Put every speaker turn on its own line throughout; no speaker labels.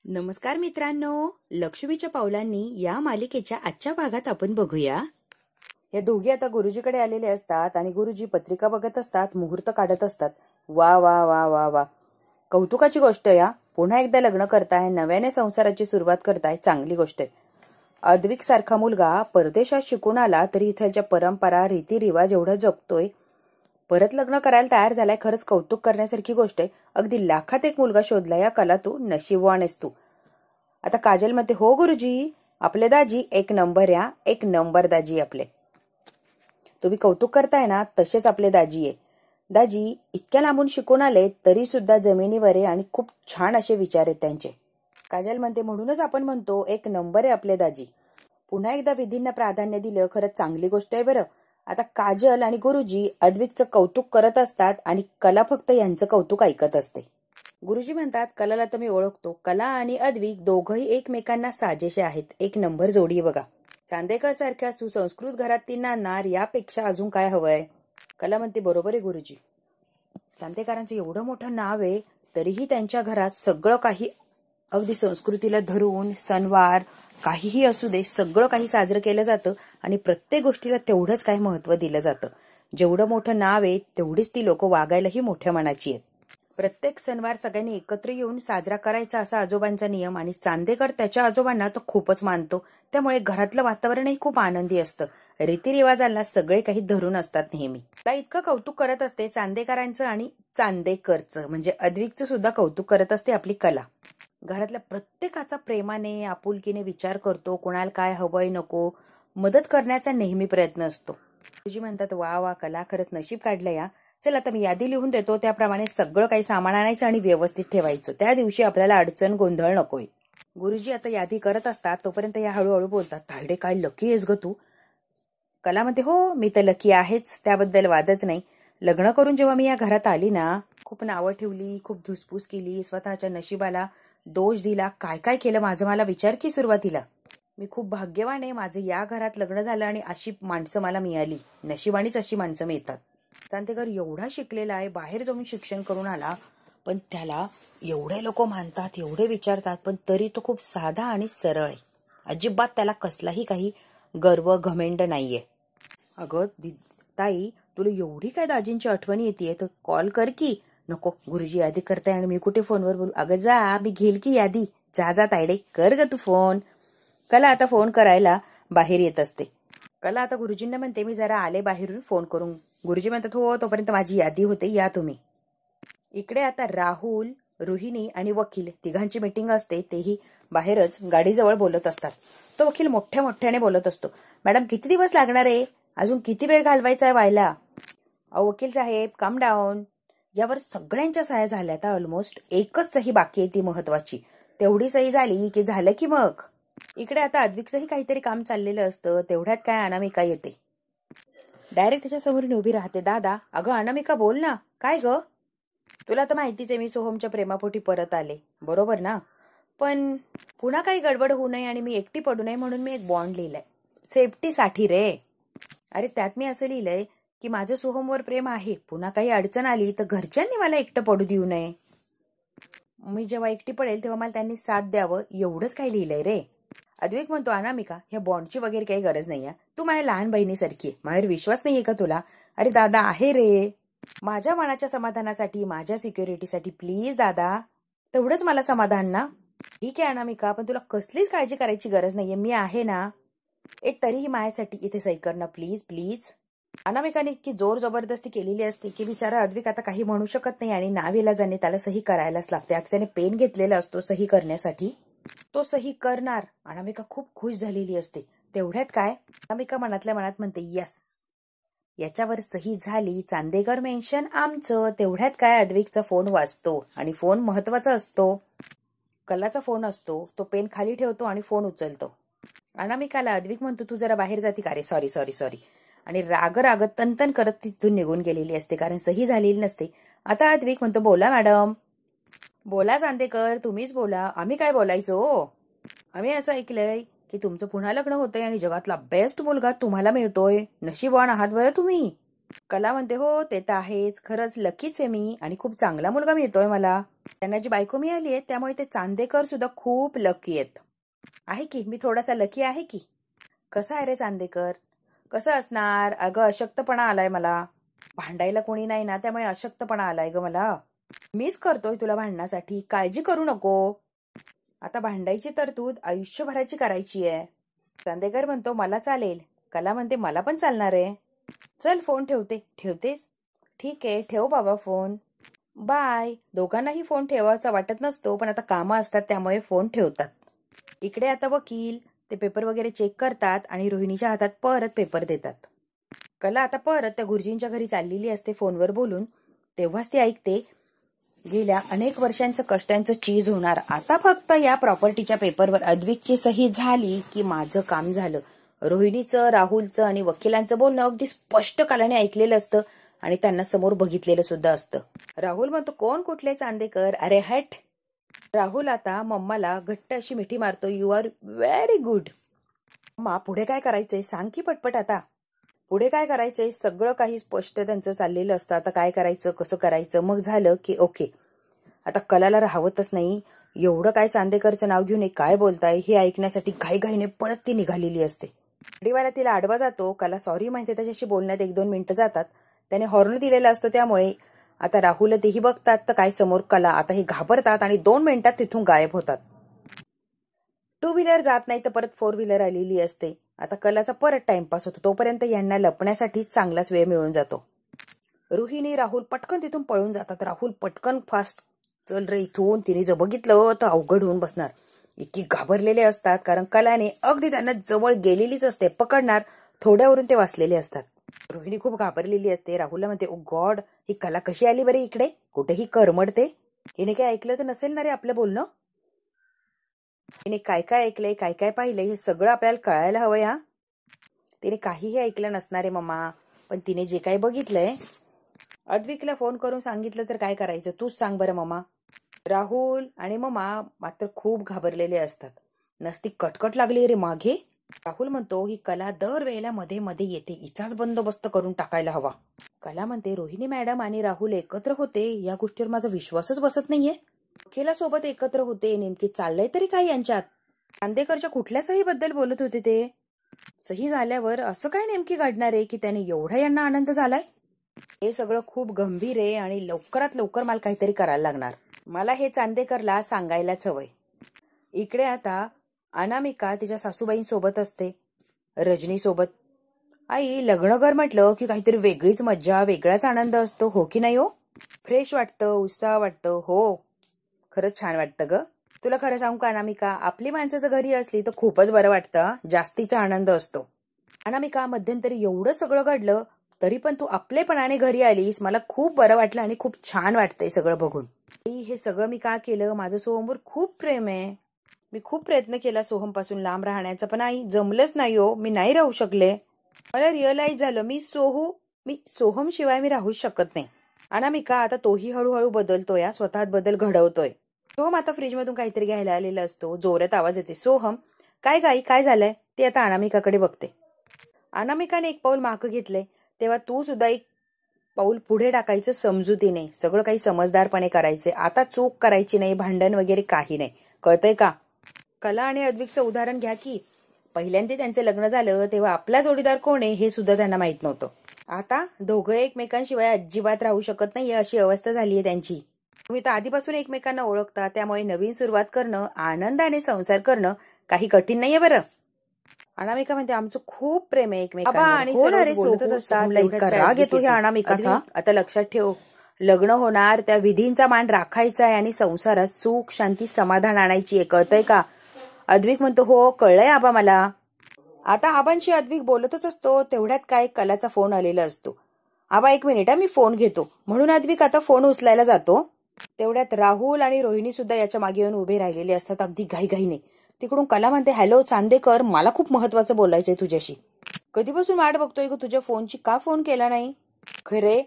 नमस्कार मित्रांनो, लक्ष्मीच्या पावलांनी या मालिकेच्या आजच्या भागात आपण बघूया. या दोघी आता गुरुजीकडे आलेले असतात आणि गुरुजी पत्रिका बघत असतात, मुहूर्त काढत असतात. वा वा वा वा वा, कौतुकाची गोष्ट या. पुन्हा एकदा लग्न करताय, नव्याने संसाराची सुरुवात करताय, चांगली गोष्ट आहे. अद्विक सारखा मुलगा परदेशात शिकून आला तरी इथल्या परंपरा रीतिरिवाज एवढं जपतोय, परत लग्न करायला तयार झालाय. खरंच कौतुक करण्यासारखी गोष्ट आहे. अगदी लाखात एक मुलगा शोधला या कला, तू नशीबवान आहेस तू. आता काजल म्हणते, हो गुरुजी, आपले दाजी एक नंबर या, एक नंबर दाजी आपले. तुम्ही कौतुक करताय ना, तसेच आपले दाजी आहे. दाजी इतक्या लांबून शिकून आले तरी सुद्धा जमिनीवर आहे आणि खूप छान असे विचार आहेत त्यांचे. काजल म्हणते, म्हणूनच आपण म्हणतो एक नंबर आहे आपले दाजी. पुन्हा एकदा विधींना प्राधान्य दिलं, खरंच चांगली गोष्ट आहे बरं. आता काजल आणि गुरुजी अद्विकचं कौतुक करत असतात आणि कला फक्त यांचं कौतुक ऐकत असते. गुरुजी म्हणतात, कलाला तर मी ओळखतो. कला आणि अद्विक दोघंही एकमेकांना साजेसे आहेत. एक नंबर जोडी आहे बघा. चांदेकर सारख्या सुसंस्कृत घरातील नाणार यापेक्षा अजून काय हवंय. कला म्हणते, बरोबर आहे गुरुजी. चांदेकरांचं एवढं मोठं नाव आहे तरीही त्यांच्या घरात सगळं काही अगदी संस्कृतीला धरून सणवार काहीही असू दे, सगळं काही साजरं केलं जातं आणि प्रत्येक गोष्टीला तेवढंच काही महत्व दिलं जातं. जेवढं मोठं नाव आहे तेवढीच ती लोक वागायलाही मोठ्या मनाची आहेत. प्रत्येक सणवार सगळ्यांनी एकत्र येऊन साजरा करायचा असा आजोबांचा नियम, आणि चांदेकर त्याच्या आजोबांना तो खूपच मानतो. त्यामुळे घरातलं वातावरणही खूप आनंदी असतं. रीतिरिवाजांना सगळे काही धरून असतात नेहमी. मला इतकं कौतुक करत असते चांदेकरांचं आणि चांदेकरचं म्हणजे अद्विकचं सुद्धा कौतुक करत असते आपली कला. घरातल्या प्रत्येकाचा प्रेमाने आपुलकीने विचार करतो. कोणाला काय हवंय नको मदत करण्याचा नेहमी प्रयत्न असतो. तुझी म्हणतात, वा वा कला, खरंच नशीब काढलं या. चल आता मी यादी लिहून देतो, त्याप्रमाणे सगळं काही सामान आणायचं आणि व्यवस्थित ठेवायचं. त्या दिवशी आपल्याला अडचण गोंधळ नकोय. गुरुजी आता यादी करत असतात तोपर्यंत या हळूहळू बोलतात, तायडे काय लकी आहेस ग तू. कला म्हणते, हो मी तर लकी आहेच, त्याबद्दल वादच नाही. लग्न करून जेव्हा मी या घरात आली ना, खूप नावं ठेवली, खूप धुसफूस केली, स्वतःच्या नशिबाला दोष दिला, काय काय केलं माझं मला विचार की. सुरुवातीला मी खूप भाग्यवान आहे, माझं या घरात लग्न झालं आणि अशी माणसं मला मिळाली. नशिबानेच अशी माणसं मिळतात. चांदेकर एवढा शिकलेला आहे, बाहेर जाऊन शिक्षण करून आला, पण त्याला एवढे लोक मानतात, एवढे विचारतात, पण तरी तो खूप साधा आणि सरळ आहे. अजिबात त्याला कसलाही काही गर्व घमेंड नाहीये. अगं ताई, तुला एवढी काय दाजींची आठवणी येते तर कॉल कर की. नको, गुरुजी यादी करताय आणि मी कुठे फोनवर बोलू. अगं जा, मी घेईल की यादी. जा जा तायडे, कर ग तू फोन. कला आता फोन करायला बाहेर येत असते. कला आता गुरुजींना म्हणते, मी जरा आले बाहेरून, फोन करून. गुरुजी म्हणतात, हो तोपर्यंत माझी यादी होते, या तुम्ही. इकडे आता राहुल, रोहिणी आणि वकील तिघांची मीटिंग असते. तेही बाहेरच गाडीजवळ बोलत असतात. तो वकील मोठ्या मोठ्याने बोलत असतो, मॅडम किती दिवस लागणार आहे, अजून किती वेळ घालवायचा आहे व्हायला. अहो वकील साहेब, काम डाऊन. यावर सगळ्यांच्या सह्या झाल्या. आता ऑलमोस्ट एकच सही बाकी आहे, ती महत्वाची. तेवढी सही झाली की झालं की मग. इकडे आता अद्विकचंही काहीतरी काम चाललेलं असतं. तेवढ्यात काय अनामिका येते. डायरेक्ट त्याच्या समोरून उभी राहते. दादा, अगं अनामिका बोल ना. काय ग, तुला तर माहितीच आहे मी सोहमच्या प्रेमापोटी परत आले, बरोबर ना. पण पुन्हा काही गडबड होऊ नये आणि मी एकटी पडू नये म्हणून मी एक बॉन्ड लिहिलाय, सेफ्टीसाठी रे. अरे त्यात मी असं लिहिलंय की माझं सोहमवर प्रेम आहे, पुन्हा काही अडचण आली तर घरच्यांनी मला एकटं पडू देऊ नये. मी जेव्हा एकटी पडेल तेव्हा मला त्यांनी साथ द्यावं, एवढंच काही लिहिलंय रे. अद्विक म्हणतो, अनामिका ह्या बॉन्डची वगैरे काही गरज नाहीये, तू माझ्या लहान बहिणीसारखी आहे, माझ्यावर विश्वास नाहीये का तुला. अरे दादा आहे रे, माझ्या मनाच्या समाधानासाठी, माझ्या सिक्युरिटीसाठी प्लीज दादा, तेवढंच मला समाधान ना. ठीक आहे अनामिका, पण तुला कसलीच काळजी करायची गरज नाहीये, मी आहे ना. एक तरीही माझ्यासाठी इथे सही कर ना प्लीज प्लीज. अनामिकाने इतकी जोर जबरदस्ती केलेली असते की बिचारा अद्विक आता काही म्हणू शकत नाही आणि नाविलाजाने त्याला सही करायलाच लागते. आता त्याने पेन घेतलेला असतो सही करण्यासाठी, तो सही करणार. अनामिका खूप खुश झालेली असते. तेवढ्यात काय, अनामिका मनातल्या मनात म्हणते, यस, याच्यावर सही झाली, चांदेकर मेन्शन आमचं. तेवढ्यात काय अद्विकचा फोन वाजतो आणि फोन महत्वाचा असतो. कलाचा फोन असतो. तो पेन खाली ठेवतो आणि फोन उचलतो. अनामिकाला अद्विक म्हणतो, तू जरा बाहेर जाती का रे, सॉरी सॉरी सॉरी, आणि राग राग तनतन करत तिथून निघून गेलेली असते कारण सही झालेली नसते. आता अद्विक म्हणतो, बोला मॅडम. बोला चांदेकर, तुम्हीच बोला. आम्ही काय बोलायचो, आम्ही असं ऐकलंय की तुमचं पुन्हा लग्न होतंय आणि जगातला बेस्ट मुलगा तुम्हाला मिळतोय, नशीबवान आहात बरं तुम्ही. कला म्हणते हो ते तर आहेच, खरंच लकीच आहे मी आणि खूप चांगला मुलगा मिळतोय मला. त्यांना जी बायको मिळाली आहे त्यामुळे ते चांदेकर सुद्धा खूप लकी आहेत. आहे की मी थोडासा लकी आहे की. कसा आहे रे चांदेकर? कसं असणार अगं, अशक्तपणा आलाय मला. भांडायला कोणी नाही ना त्यामुळे अशक्तपणा आलाय ग मला. मीच करतोय तुला भांडण्यासाठी, काळजी करू नको. आता भांडायची तरतूद आयुष्यभराची करायची आहे. चांदेकर म्हणतो मला चालेल. कला म्हणते मला पण चालणार आहे. चल फोन ठेवते. ठेवतेस? ठीक आहे ठेव बाबा फोन. बाय. दोघांनाही फोन ठेवायचा वाटत नसतो पण आता कामं असतात त्यामुळे फोन ठेवतात. इकडे आता वकील ते पेपर वगैरे चेक करतात आणि रोहिणीच्या हातात परत पेपर देतात. कला आता परत त्या गुरुजींच्या घरी चाललेली असते फोनवर बोलून. तेव्हाच ती ऐकते गेल्या अनेक वर्षांचं कष्टांचं चीज होणार. आता फक्त या प्रॉपर्टीच्या पेपरवर अद्विकची सही झाली की माझं काम झालं. रोहिणीचं, राहुलचं आणि वकिलांचं बोलणं अगदी स्पष्ट कलाने ऐकलेलं असतं आणि त्यांना समोर बघितलेलं सुद्धा असतं. राहुल म्हणतो कोण कुठले चांदेकर? अरे हट. राहुल आता मम्माला घट्ट अशी मिठी मारतो. You are very good. मम्मा पुढे काय करायचंय सांग की पटपट आता. पुढे काय करायचंय सगळं काही स्पष्ट त्यांचं चाललेलं असतं. आता काय करायचं कसं करायचं मग झालं की ओके. आता कलाला राहवतच नाही. एवढं काय चांदेकरचं नाव घेऊन काय बोलताय हे ऐकण्यासाठी घाईघाईने पळत ती निघालेली असते. गाडीवाला तिला आडवा जातो. कला सॉरी म्हणते. त्याच्याशी बोलण्यात 1-2 मिनिटं जातात. त्याने हॉर्न दिलेला असतो त्यामुळे आता राहुल तेही बघतात तर काय समोर कला. आता हे घाबरतात आणि 2 मिनिटात तिथून गायब होतात. 2 व्हीलर जात नाही तर परत 4 व्हीलर आलेली असते. आता कलाचा परत टाइमपास होतो. तोपर्यंत यांना लपण्यासाठी चांगलाच वेळ मिळून जातो. रोहिणी राहुल पटकन तिथून पळून जातात. राहुल पटकन फास्ट चल रे इथून. तिने जर बघितलं तर अवघड होऊन बसणार. इतकी घाबरलेले असतात कारण कलाने अगदी त्यांना जवळ गेलेलीच असते. पकडणार थोड्यावरून ते वाचलेले असतात. रोहिणी खूप घाबरलेली असते. राहुलला म्हणते ओ गॉड ही कला कशी आली बरे इकडे? कुठेही करमडते. हिने काय ऐकलं तर नसेल ना रे आपलं बोलणं. तिने काय काय ऐकलंय काय काय पाहिलंय हे सगळं आपल्याला कळायला हवं. या तिने काहीही ऐकलं नसणार आहे मम्मा. पण तिने जे काही बघितलंय. अद्विकला फोन करून सांगितलं तर काय करायचं तूच सांग बरं मम्मा. राहुल आणि मम्मा मात्र खूप घाबरलेले असतात. नसती कटकट लागली रे मागे. राहुल म्हणतो ही कला दरवेळेला मध्ये मध्ये येते. हिचाच बंदोबस्त करून टाकायला हवा. कला म्हणते रोहिणी मॅडम आणि राहुल एकत्र होते या गोष्टीवर माझा विश्वासच बसत नाहीये. वकिला सोबत एकत्र होते. नेमकी चाललंय तरी काय यांच्यात? चांदेकरच्या कुठल्या सही बद्दल बोलत होते ते? सही झाल्यावर असं काय नेमकी घडणार आहे की त्याने एवढा यांना आनंद झालाय? हे सगळं खूप गंभीर आहे आणि लवकरात लवकर मला काहीतरी करायला लागणार. मला हे चांदेकरला सांगायलाच हवंय. इकडे आता अनामिका तिच्या सासूबाईंसोबत असते. रजनी सोबत. आई लग्न कर म्हटलं की काहीतरी वेगळीच मज्जा वेगळाच आनंद असतो हो की नाही हो? फ्रेश वाटतं उत्साह वाटतं. हो खरंच छान वाटतं ग. तुला खरं सांगू का अनामिका आपली माणसं जर घरी असली तर खूपच बरं वाटतं. जास्तीचा आनंद असतो. अनामिका मध्यंतरी एवढं सगळं घडलं तरी पण तू आपलेपणाने घरी आलीस. मला खूप बरं वाटलं आणि खूप छान वाटतंय सगळं बघून. हे सगळं मी का केलं? माझं सोहमवर खूप प्रेम आहे. मी खूप प्रयत्न केला सोहम पासून लांब राहण्याचा पण आई जमलंच नाही हो. मी नाही राहू शकले. मला रिअलाइज झालं मी सोहम शिवाय मी राहूच शकत नाही. अनामिका आता तोही हळूहळू बदलतोय. स्वतःत बदल घडवतोय. सोहम आता फ्रीजमधून काहीतरी घ्यायला आलेला असतो. जोरात आवाज येते सोहम काय गाई काय झालंय? ते आता अनामिकाकडे बघते. अनामिकाने एक पाऊल मागं घेतलंय तेव्हा तू सुद्धा एक पाऊल पुढे टाकायचं समजुतीने. सगळं काही समजदारपणे करायचंय. आता चूक करायची नाही. भांडण वगैरे काही नाही. कळतंय का? कला आणि अद्विकचं उदाहरण घ्या की. पहिल्यांदा त्यांचं लग्न झालं तेव्हा आपला जोडीदार कोण आहे हे सुद्धा त्यांना माहित नव्हतं. आता दोघं एकमेकांशिवाय अजिबात राहू शकत नाही अशी अवस्था झाली आहे त्यांची. तुम्ही तर आधीपासून एकमेकांना ओळखता त्यामुळे नवीन सुरुवात करणं आनंदाने संसार करणं काही कठीण नाहीये बरं. अनामिका म्हणते आमचं खूप प्रेम आहे एकमेकांवर. बोलतच असतात. इतका राग येतो ह्या अनामिकाचा. आता लक्षात ठेव लग्न होणार त्या विधींचा मान राखायचा आहे आणि संसारात सुख शांती समाधान आणायची आहे. कळतंय का? अद्विक म्हणतो हो कळलंय आबा मला. आता आबांशी अद्विक बोलतच असतो तेवढ्यात काय कलाचा फोन आलेला असतो. आबा 1 मिनिट मी फोन घेतो म्हणून अद्विक आता फोन उचलायला जातो. तेवढ्यात राहुल आणि रोहिणी सुद्धा याच्या मागे येऊन उभे राहिलेले असतात अगदी घाईघाईने. तिकडून कला म्हणते हॅलो चांदेकर मला खूप महत्वाचं बोलायचंय तुझ्याशी. कधीपासून वाट बघतोय ग तुझ्या फोनची. का फोन केला नाही? खरे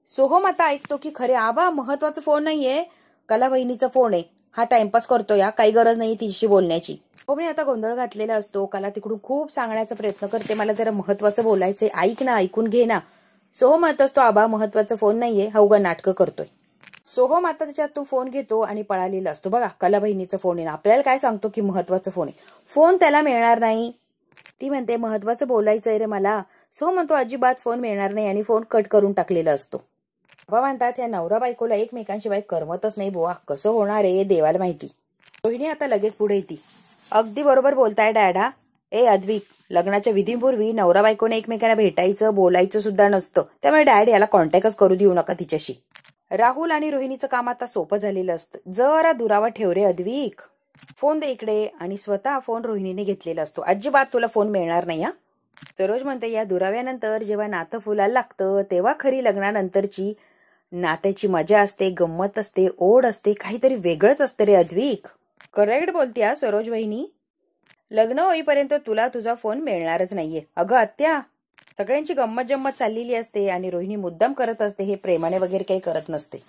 सोहम आता ऐकतो की खरे आबा महत्वाचा फोन नाहीये कला वहिनीचा फोन आहे. हा टाइमपास करतो या काही गरज नाही तिच्याशी बोलण्याची. सोहमने आता गोंधळ घातलेला असतो. कला तिकडून खूप सांगण्याचा प्रयत्न करते मला जरा महत्वाचं बोलायचंय ऐक ना ऐकून घे ना. सोहम म्हणतोस तो आबा महत्वाचा फोन नाहीये, हा उगा नाटकं करतोय. सोहम आता त्याच्यात तो फोन घेतो आणि पळालेला असतो. बघा कला बहिणीचा फोन आहे, आपल्याला काय सांगतो की महत्वाचा फोन आहे, फोन त्याला मिळणार नाही. ती म्हणते महत्वाचं बोलायचंय रे मला. सोहम म्हणतो अजिबात फोन मिळणार नाही आणि फोन कट करून टाकलेला असतो. बाबा म्हणतात या नवरा बायकोला एकमेकांशिवाय करमतच नाही बुवा, कसं होणार आहे देवाला माहिती. रोहिणी आता लगेच पुढे येते. अगदी बरोबर बोलताय डॅडा. ए अद्विक, लग्नाच्या विधीपूर्वी नवरा बायकोने एकमेकांना भेटायचं बोलायचं सुद्धा नसतं, त्यामुळे डॅड याला कॉन्टॅक्टच करू देऊ नका तिच्याशी. राहुल आणि रोहिणीचं काम आता सोपं झालेलं असतं. जरा दुरावा ठेव रे अद्विक, फोन दे इकडे. आणि स्वतः फोन रोहिणीने घेतलेला असतो. अजिबात तुला फोन मिळणार नाही हा. सरोज म्हणते या दुराव्यानंतर जेव्हा नातं फुलायला लागतं तेव्हा खरी लग्नानंतरची नात्याची मजा असते, गंमत असते, ओढ असते, काहीतरी वेगळंच असतं रे अद्विक. करेक्ट बोलते सरोज वहिनी. लग्न होईपर्यंत तुला तुझा फोन मिळणारच नाहीये. अगं आत्या, सगळ्यांची गंमत जम्मत चाललेली असते आणि रोहिणी मुद्दाम करत असते, हे प्रेमाने वगैरे काही करत नसते.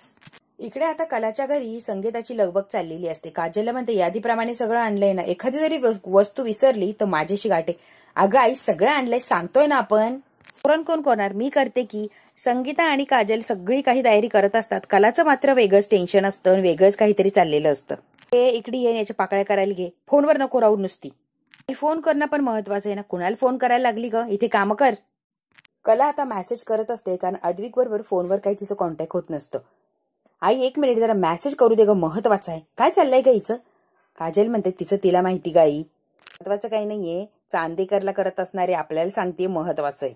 इकडे आता कलाच्या घरी संगीताची लगबग चाललेली असते. काजलला म्हणते यादीप्रमाणे सगळं आणलंय ना, एखादी जरी वस्तू विसरली तर माझ्याशी गाठे. अगं आई सगळं आणलंय सांगतोय ना आपण. पुरण कोण करणार, मी करते की. संगीता आणि काजल सगळी काही तयारी करत असतात. कलाचं मात्र वेगळंच टेन्शन असतं, वेगळंच काहीतरी चाललेलं असतं. हे इकडे येईन याच्या पाकळ्या करायला घे, फोनवर नको राहू नुसती. फोन करणं पण महत्वाचं आहे ना, कुणाला फोन करायला लागली ग, इथे काम कर. कला आता मेसेज करत असते कारण अद्विक बरोबर फोनवर काही तिचं कॉन्टॅक्ट होत नसतं. आई 1 मिनिट जरा मेसेज करू दे ग, महत्वाचं आहे. काय चाललंय ग हिचं. काजल म्हणते तिचं तिला माहिती गाई, महत्वाचं काही नाहीये, चांदेकरला करत असणारे आपल्याला सांगते महत्वाचं आहे.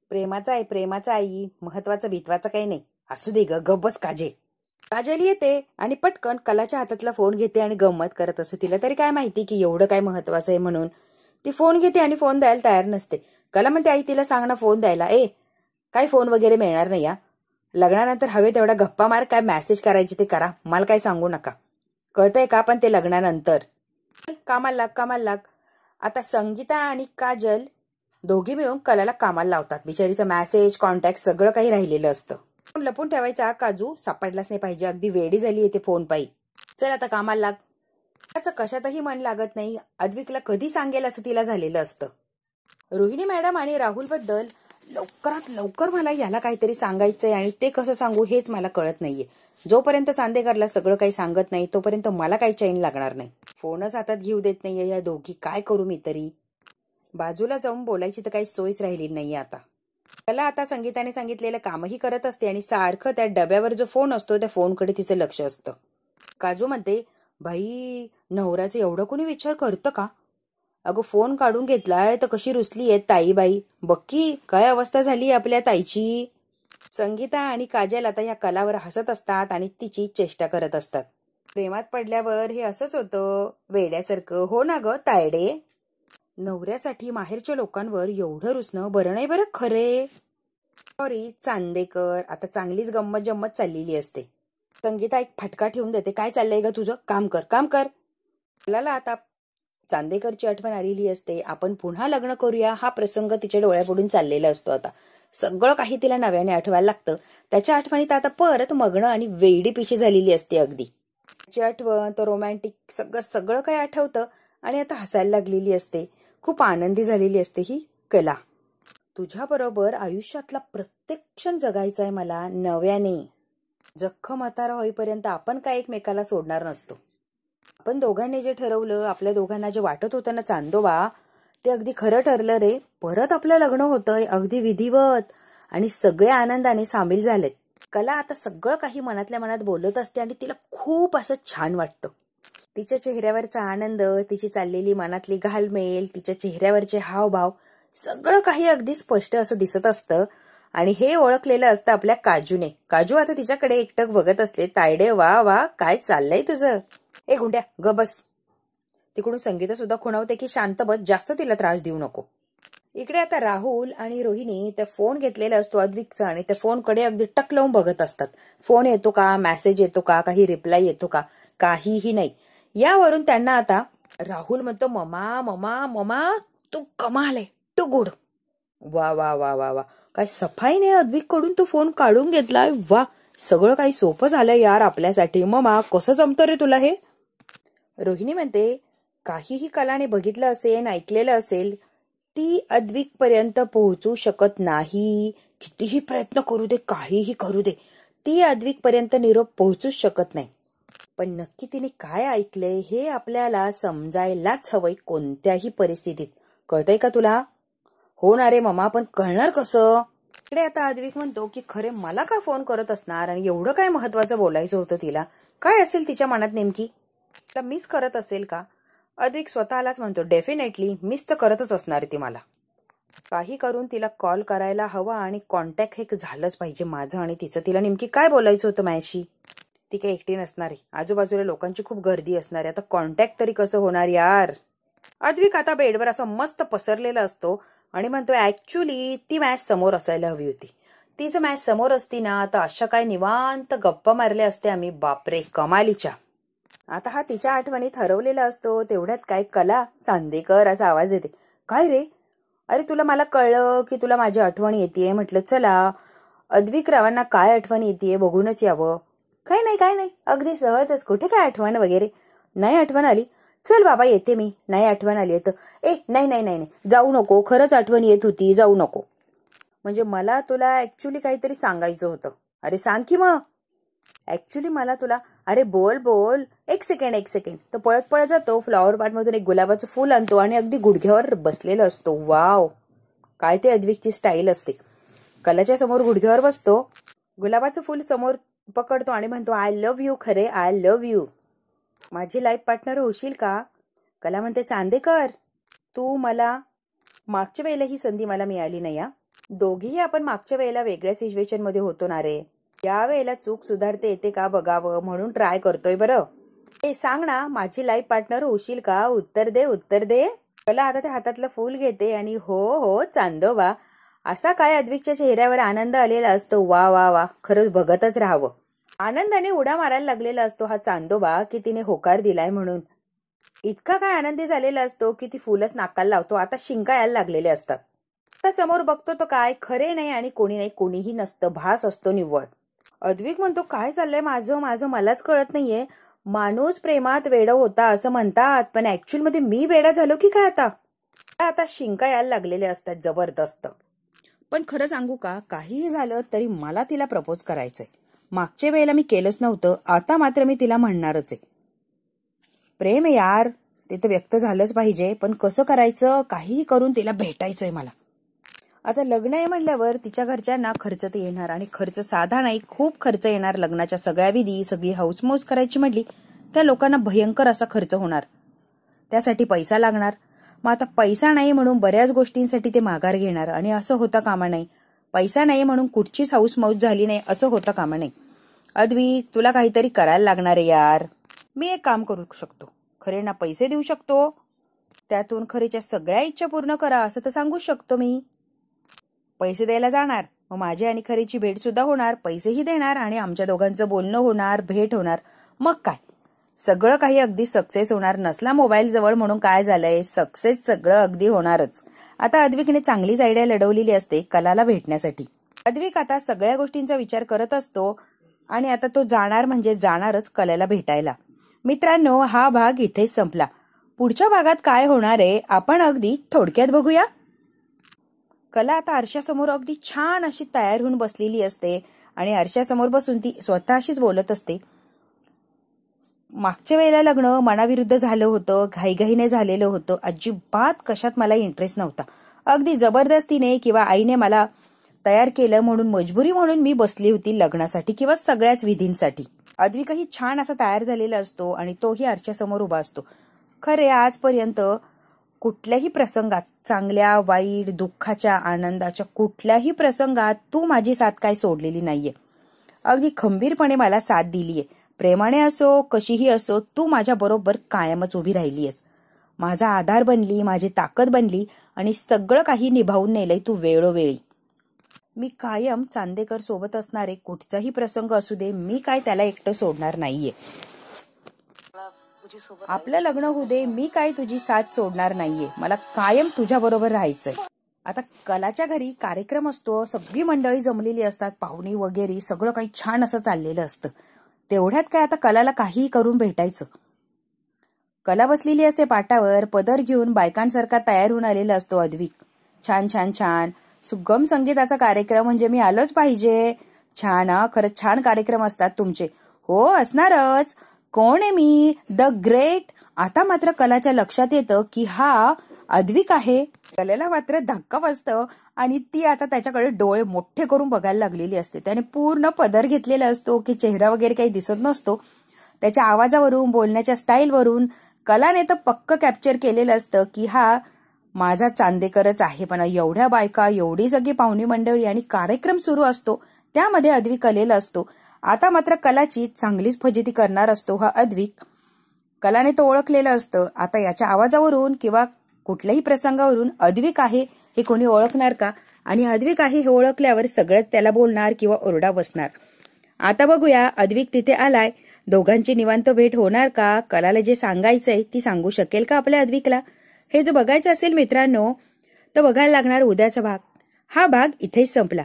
प्रेमाचं आहे प्रेमाचं आई, महत्वाचं भित्वाचं काही नाही. असू दे ग, गप बस काजल. काजल येते आणि पटकन कलाच्या हातातला फोन घेते आणि गंमत करत असते. तिला तरी काय माहिती की एवढं काय महत्वाचं आहे म्हणून. ती फोन घेते आणि फोन द्यायला तयार नसते. कला म्हणते आई तिला सांग ना फोन द्यायला. काय फोन वगैरे मिळणार नाही या, लग्नानंतर हवे तेवढा गप्पा मार, काय मेसेज करायचे ते करा, मला काय सांगू नका, कळतंय का. पण ते लग्नानंतर. कामाला लाग कामाला लाग. आता संगीता आणि काजल दोघी मिळून कलाला कामाला लावतात. बिचारीचं मेसेज कॉन्टॅक्ट सगळं काही राहिलेलं असतं. लपून ठेवायचा काजू, सापडलाच नाही पाहिजे, अगदी वेडी झाली येते फोन पायी. चल आता कामाला लाग. त्याचं कशातही मन लागत नाही. अद्विकला कधी सांगेल असं तिला झालेलं असतं. रोहिणी मॅडम आणि राहुल बद्दल लवकरात लवकर मला याला काहीतरी सांगायचंय आणि ते कसं सांगू हेच मला कळत नाहीये. जोपर्यंत चांदेकरला सगळं काही सांगत नाही तोपर्यंत मला काही चैन लागणार नाही. फोनच हातात घेऊ देत नाहीये या दोघी, काय करू मी तरी. बाजूला जाऊन बोलायची तर काही सोयच राहिली नाहीये आता. त्याला आता संगीताने सांगितलेलं कामही करत असते आणि सारखं त्या डब्यावर जो फोन असतो त्या फोनकडे तिचं लक्ष असतं. काजू म्हणते बाई नवऱ्याचं एवढं कोणी विचार करतं का. अगं फोन काढून घेतलाय तर कशी रुसली आहे ताईबाई, बक्की काय अवस्था झाली आपल्या ताईची. संगीता आणि काजल आता या कलावर हसत असतात आणि तिची चेष्टा करत असतात. प्रेमात पडल्यावर हे असंच होतं वेड्यासारखं, हो ना ग तायडे. नवऱ्यासाठी माहेरच्या लोकांवर एवढं रुसणं बरं नाही बरं खरे. सॉरी चांदेकर. आता चांगलीच गंमत जम्मत चाललेली असते. संगीता एक फटका ठेवून देते, काय चाललंय ग तुझं, काम कर काम कर. कलाला आता चांदेकरची आठवण आलेली असते. आपण पुन्हा लग्न करूया हा प्रसंग तिच्या डोळ्यापुढून चाललेला असतो. आता सगळं काही तिला नव्याने आठवायला लागतं. त्याच्या आठवणीत आता परत मग्न आणि वेडी पिशी झालेली असते. अगदी त्याची आठवण तो रोमॅन्टिक सगळं सगळं काही आठवतं आणि आता हसायला लागलेली असते. खूप आनंदी झालेली असते ही कला. तुझ्या बरोबर आयुष्यातला प्रत्येक क्षण जगायचा आहे मला नव्याने. जख्ख म्हातारा होईपर्यंत आपण काय एकमेकाला सोडणार नसतो. आपण दोघांनी जे ठरवलं, आपल्या दोघांना जे वाटत होतं ना चांदोबा, ते अगदी खरं ठरलं रे. परत आपलं लग्न होतंय अगदी विधिवत आणि सगळे आनंदाने सामील झालेत. कला आता सगळं काही मनातल्या मनात बोलत असते आणि तिला खूप असं छान वाटतं. तिच्या चेहऱ्यावरचा आनंद, तिची चाललेली मनातली घालमेल, तिच्या चेहऱ्यावरचे हावभाव सगळं काही अगदी स्पष्ट असं दिसत असतं. आणि हे ओळखलेलं असतं आपल्या काजूने. काजू आता तिच्याकडे एकटक बघत असले, तायडे वा वा काय चाललंय तुझं. ए गुंड्या ग बस. तिकडून संगीता सुद्धा खुणावते की शांत बस, जास्त तिला त्रास देऊ नको. इकडे आता राहुल आणि रोहिणी त्या फोन घेतलेला असतो अद्विकचा आणि त्या फोनकडे अगदी टक लावून बघत असतात. फोन येतो का, मेसेज येतो का, काही रिप्लाय येतो का, काहीही नाही. यावरून त्यांना आता राहुल म्हणतो ममा ममा ममा तू कमाल आहे, तू गुड. वा वा वा वा वा, काय सफाईने अद्विक कडून तू फोन काढून घेतलाय. वा, सगळं काही सोपं झालं यार आपल्यासाठी. ममा कसं जमतं रे तुला हे. रोहिणी म्हणते काहीही कलाने बघितलं असेल ऐकलेलं असेल ती अद्विक पर्यंत पोहोचू शकत नाही. कितीही प्रयत्न करू दे, काहीही करू दे, ती अद्विक पर्यंत निरोप पोहोचूच शकत नाही. पण नक्की तिने काय ऐकलंय हे आपल्याला समजायलाच हवंय कोणत्याही परिस्थितीत. कळतंय का तुला? हो ना रे मामा, पण कळणार कसं? इकडे आता अद्विक म्हणतो की खरे मला का फोन करत असणार आणि एवढं काय महत्वाचं बोलायचं होतं तिला? काय असेल तिच्या मनात नेमकी? मिस करत असेल का? अद्विक स्वतःलाच म्हणतो डेफिनेटली मिस तर करतच असणार ती मला. काही करून तिला कॉल करायला हवा आणि कॉन्टॅक्ट हे झालंच पाहिजे माझं आणि तिचं. तिला नेमकी काय बोलायचं होतं माझ्याशी? ती काही एकटी नसणार आहे, आजूबाजूला लोकांची खूप गर्दी असणार आहे. आता कॉन्टॅक्ट तरी कसं होणार यार? अद्विक आता बेडवर असं मस्त पसरलेला असतो आणि म्हणतो ऍक्च्युली ती मॅच समोर असायला हवी होती. ती जर मॅच समोर असती ना तर अशा काय निवांत गप्पा मारल्या असते आम्ही, बापरे कमालीच्या. आता हा तिच्या आठवणीत हरवलेला असतो. तेवढ्यात काय कला चांदेकर असा आवाज येते. काय रे? अरे तुला मला कळलं की तुला माझी आठवण येतेय. म्हटलं चला अद्विक रावांना काय आठवण येतेय बघूनच यावं. काय नाही, अगदी सहजच. कुठे काय आठवण वगैरे नाही. आठवण आली? चल बाबा येते मी. नाही आठवण आली तर नाही जाऊ नको, खरंच आठवण येत होती, जाऊ नको. म्हणजे मला तुला ऍक्च्युली काहीतरी सांगायचं होतं. अरे सांग की मग. ऍक्च्युली मला तुला, अरे बोल. एक सेकंड. तो पळत पळत जातो, फ्लॉवर पॉट मधून एक गुलाबाचं फुल आणतो आणि अगदी गुडघ्यावर बसलेला असतो. वाव, काय ते अद्विकची स्टाईल असते. कलाच्या समोर गुडघ्यावर बसतो, गुलाबाचं फुल समोर पकडतो आणि म्हणतो आय लव्ह यू. खरे आय लव्ह यू. माझी लाईफ पार्टनर होशील का? कला म्हणते चांदेकर तू मला, मागच्या वेळेला ही संधी मला मिळाली नाही. दोघीही आपण मागच्या वेळेला वेगळ्या सिच्युएशन मध्ये होतो ना रे. या वेळेला चूक सुधारते येते का बघावं म्हणून ट्राय करतोय बरं. सांग ना, माझी लाईफ पार्टनर होशील का? उत्तर दे. कला आता त्या हातातलं फूल घेते आणि हो चांदोबा असा काय अद्विकच्या चेहऱ्यावर आनंद आलेला असतो. वा, खरंच बघतच राहावं. आनंदाने उड्या मारायला लागलेला असतो हा चांदोबा की तिने होकार दिलाय म्हणून. इतका काय आनंदी झालेला असतो की ती फुलच नाकाला लावतो. आता शिंका यायला लागलेले असतात. आता समोर बघतो तो काय खरे नाही आणि कोणीही नसतं, भास असतो निव्वळ. अद्विक म्हणतो काय चाललंय माझं मलाच कळत नाहीये. माणूस प्रेमात वेडा होता असं म्हणतात, पण ऍक्च्युअल मध्ये मी वेडा झालो की काय? आता शिंका यायला लागलेले असतात जबरदस्त. पण खरं सांगू का, काहीही झालं तरी मला तिला प्रपोज करायचंय. मागच्या वेळेला मी केलंच नव्हतं, आता मात्र मी तिला म्हणणारच आहे. प्रेम आहे यार, ते तर व्यक्त झालंच पाहिजे, पण कसं करायचं? काहीही करून तिला भेटायचंय मला. आता लग्न आहे म्हणल्यावर तिच्या घरच्यांना खर्च तर येणार आणि खर्च साधा नाही, खूप खर्च येणार. लग्नाच्या सगळ्या विधी, सगळी हौसमौज करायची म्हटली त्या लोकांना भयंकर असा खर्च होणार. त्यासाठी पैसा लागणार. मग आता पैसा नाही म्हणून बऱ्याच गोष्टींसाठी ते माघार घेणार आणि असं होता कामा नाही. पैसा नाही म्हणून कुठचीच हौसमौज झाली नाही असं होता कामा नाही. अद्विक तुला काहीतरी करायला लागणार आहे यार. मी एक काम करू शकतो, खरेंना पैसे देऊ शकतो, त्यातून खरेच्या सगळ्या इच्छा पूर्ण करा असं तर सांगू शकतो मी. पैसे द्यायला जाणार, मग माझी आणि खरेची भेट सुद्धा होणार, पैसेही देणार आणि आमच्या दोघांचं बोलणं होणार, भेट होणार. मग काय सगळं काही अगदी सक्सेस होणार. नसला मोबाईल जवळ म्हणून काय झालंय, सक्सेस सगळं अगदी होणारच. आता अद्विकने चांगलीच आयडिया लढवलेली असते कलाला भेटण्यासाठी. अद्विक आता सगळ्या गोष्टींचा विचार करत असतो आणि आता तो जाणार म्हणजे जाणारच कलाला भेटायला. मित्रांनो, हा भाग इथेच संपला. पुढच्या भागात काय होणार आहे आपण अगदी थोडक्यात बघूया. कला आता आरशासमोर अगदी छान अशी तयार होऊन बसलेली असते आणि आरशासमोर बसून ती स्वतःशीच बोलत असते. मागच्या वेळेला लग्न मनाविरुद्ध झालं होतं, घाईघाईने झालेलं होतं, अजिबात कशात मला इंटरेस्ट नव्हता. अगदी जबरदस्तीने किंवा आईने मला तयार केलं म्हणून, मजबुरी म्हणून मी बसली होती लग्नासाठी किंवा सगळ्याच विधींसाठी. अद्विकही छान असा तयार झालेला असतो आणि तोही आरशासमोर उभा असतो. खरे आजपर्यंत कुठल्याही प्रसंगात, चांगल्या वाईट दुःखाच्या आनंदाच्या कुठल्याही प्रसंगात तू माझी साथ काय सोडलेली नाहीये. अगदी खंबीरपणे मला साथ दिलीये. प्रेमाने असो कशीही असो तू माझ्या बरोबर कायमच उभी राहिलीयस. माझा आधार बनली, माझी ताकद बनली आणि सगळं काही निभावून नेलंय तू वेळोवेळी. मी कायम चांदेकर सोबत असणारे कुठचाही प्रसंग असू दे, मी काय त्याला एकटं सोडणार नाहीये. आपलं लग्न होऊ दे, मी काय तुझी साथ सोडणार नाहीये. मला कायम तुझ्या बरोबर राहायचंय. आता कलाच्या घरी कार्यक्रम असतो, सगळी मंडळी जमलेली असतात, पाहुणी वगैरे सगळं काही छान असं चाललेलं असतं. तेवढ्यात काय आता कलाला काहीही करून भेटायचं. कला बसलेली असते पाटावर, पदर घेऊन बायकांसारखा तयार होऊन आलेला असतो अद्विक. छान छान छान सुगम संगीताचा कार्यक्रम म्हणजे मी आलोच पाहिजे. छान हा, खरंच छान कार्यक्रम असतात तुमचे. हो असणारच. कोण आहे मी? The great. आता मात्र कलाच्या लक्षात येतं की हा अद्विक आहे. कलेला मात्र धक्का बसतो आणि ती आता त्याच्याकडे डोळे मोठे करून बघायला लागलेली असते. त्याने पूर्ण पदर घेतलेला असतो की चेहरा वगैरे काही दिसत नसतो. त्याच्या आवाजावरून, बोलण्याच्या स्टाईलवरून कलाने तर पक्क कॅप्चर केलेलं असतं की हा माझा चांदेकरच आहे. पण एवढ्या बायका, एवढी सगळी पाहुणी मंडळी आणि कार्यक्रम सुरू असतो, त्यामध्ये अद्विक आलेला असतो. आता मात्र कलाची चांगलीच फजिती करणार असतो हा अद्विक. कलाने तो ओळखलेलं असतं. आता याच्या आवाजावरून किंवा कुठल्याही प्रसंगावरून अद्विक आहे हे कोणी ओळखणार का? आणि अद्विक आहे हे ओळखल्यावर सगळंच त्याला बोलणार किंवा ओरडा बसणार. आता बघूया अद्विक तिथे आलाय. दोघांची निवांत भेट होणार का? कलाला जे सांगायचंय ती सांगू शकेल का आपल्या अद्विकला? हे जर बघायचं असेल मित्रांनो तर बघायला लागणार उद्याचा भाग. हा भाग इथेच संपला.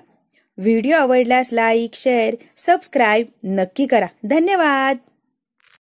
व्हिडिओ आवडल्यास लाईक, शेअर, सबस्क्राईब नक्की करा. धन्यवाद.